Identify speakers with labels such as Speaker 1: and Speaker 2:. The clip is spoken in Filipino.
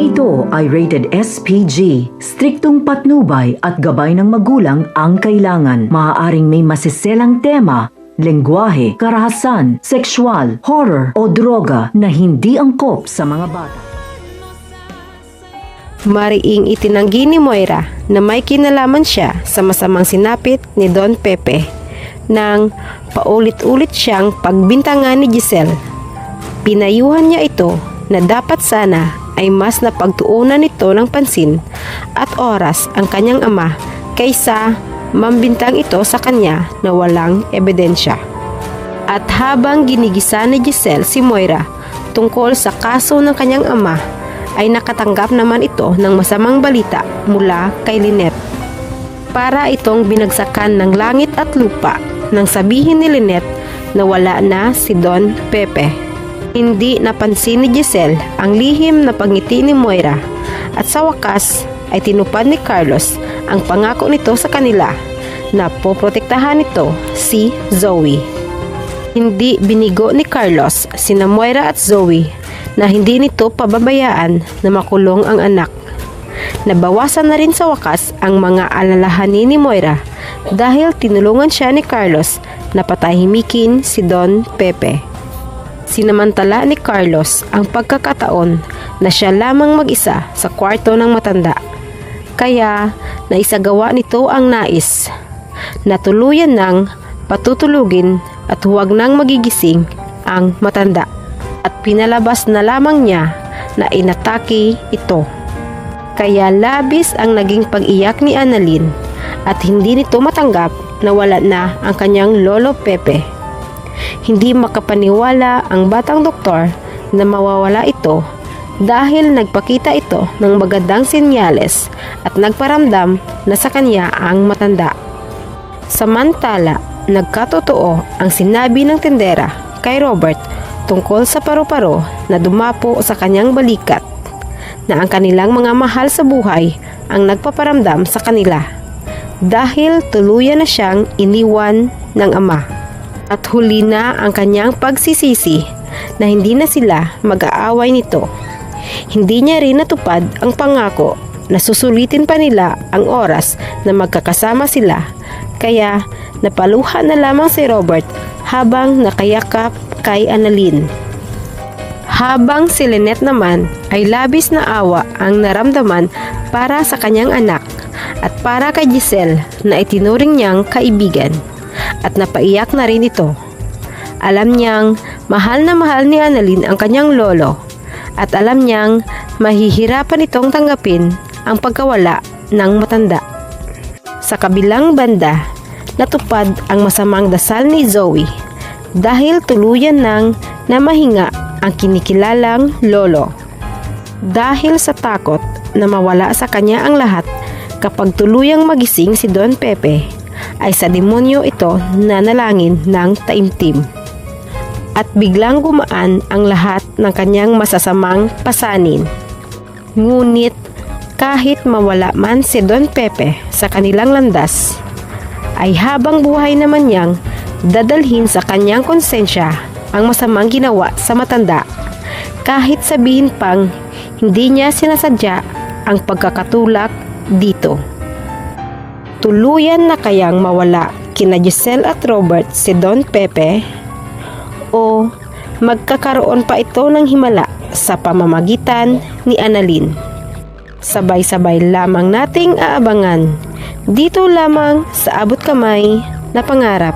Speaker 1: Programang ito ay rated SPG. Striktong patnubay at gabay ng magulang ang kailangan. Maaaring may masiselang tema, lengguwahe, karahasan, sexual, horror o droga na hindi angkop sa mga bata.
Speaker 2: Mariing itinanggi ni Moira na may kinalaman siya sa masamang sinapit ni Don Pepe nang paulit-ulit siyang pagbintangan ni Giselle. Pinayuhan niya ito na dapat sana ay mas napagtuunan nito ng pansin at oras ang kanyang ama kaysa mambintang ito sa kanya na walang ebidensya. At habang ginigisa ni Giselle si Moira tungkol sa kaso ng kanyang ama, ay nakatanggap naman ito ng masamang balita mula kay Lynette. Para itong binagsakan ng langit at lupa nang sabihin ni Lynette na wala na si Don Pepe. Hindi napansin ni Giselle ang lihim na pagngiti ni Moira at sa wakas ay tinupad ni Carlos ang pangako nito sa kanila na poprotektahan nito si Zoe. Hindi binigo ni Carlos sina Moira at Zoe na hindi nito pababayaan na makulong ang anak. Nabawasan na rin sa wakas ang mga alalahanin ni Moira dahil tinulungan siya ni Carlos na patahimikin si Don Pepe. Sinamantala ni Carlos ang pagkakataon na siya lamang mag-isa sa kwarto ng matanda. Kaya naisagawa nito ang nais na tuluyan ng patutulugin at huwag nang magigising ang matanda. At pinalabas na lamang niya na inatake ito. Kaya labis ang naging pag-iyak ni Annalyn at hindi nito matanggap na wala na ang kanyang lolo Pepe. Hindi makapaniwala ang batang doktor na mawawala ito dahil nagpakita ito ng magandang senyales at nagparamdam na sa kanya ang matanda. Samantala, nagkatotoo ang sinabi ng tendera kay Robert tungkol sa paru-paro na dumapo sa kanyang balikat, na ang kanilang mga mahal sa buhay ang nagpaparamdam sa kanila dahil tuluyan na siyang iniwan ng ama. At huli na ang kanyang pagsisisi na hindi na sila mag-aaway nito. Hindi niya rin natupad ang pangako na susulitin pa nila ang oras na magkakasama sila, kaya napaluha na lamang si Robert habang nakayakap kay Annalyn. Habang si Lynette naman ay labis na awa ang naramdaman para sa kanyang anak at para kay Giselle na itinuring niyang kaibigan. At napaiyak na rin ito. Alam niyang mahal na mahal ni Annalyn ang kanyang lolo at alam niyang mahihirapan itong tanggapin ang pagkawala ng matanda. Sa kabilang banda, natupad ang masamang dasal ni Zoe dahil tuluyan nang namahinga ang kinikilalang lolo. Dahil sa takot na mawala sa kanya ang lahat kapag tuluyang magising si Don Pepe, ay sa demonyo ito nanalangin ng taimtim. At biglang gumaan ang lahat ng kanyang masasamang pasanin. Ngunit kahit mawala man si Don Pepe sa kanilang landas, ay habang buhay naman niyang dadalhin sa kanyang konsensya ang masamang ginawa sa matanda, kahit sabihin pang hindi niya sinasadya ang pagkakatulak dito. Tuluyan na kayang mawala kina Giselle at Robert si Don Pepe, o magkakaroon pa ito ng himala sa pamamagitan ni Annalyn? Sabay-sabay lamang nating aabangan dito lamang sa Abot Kamay na Pangarap.